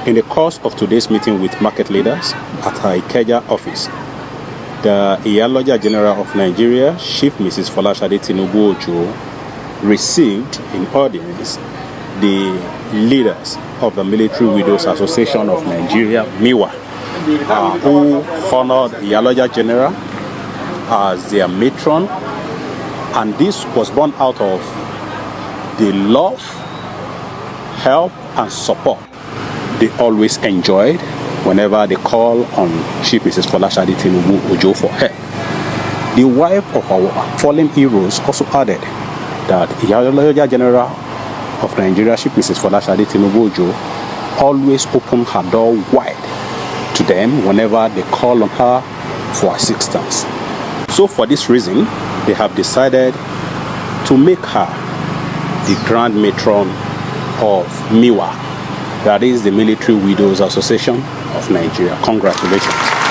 In the course of today's meeting with market leaders at her Ikeja office, the Iyaloja General of Nigeria, Chief Mrs. Folashade Tinubu Ojo, received in audience the leaders of the Military Widows Association of Nigeria, MiWA, who honored Iyaloja General as their matron, and this was born out of the love, help, and support they always enjoyed whenever they call on Chief Mrs. Folashade Tinubu Ojo for help. The wife of our fallen heroes also added that Iyaloja General of Nigeria, Chief Mrs. Folashade Tinubu Ojo, always opened her door wide to them whenever they call on her for assistance. So for this reason, they have decided to make her the Grand Matron of MiWA, that is the Military Widows Association of Nigeria. Congratulations.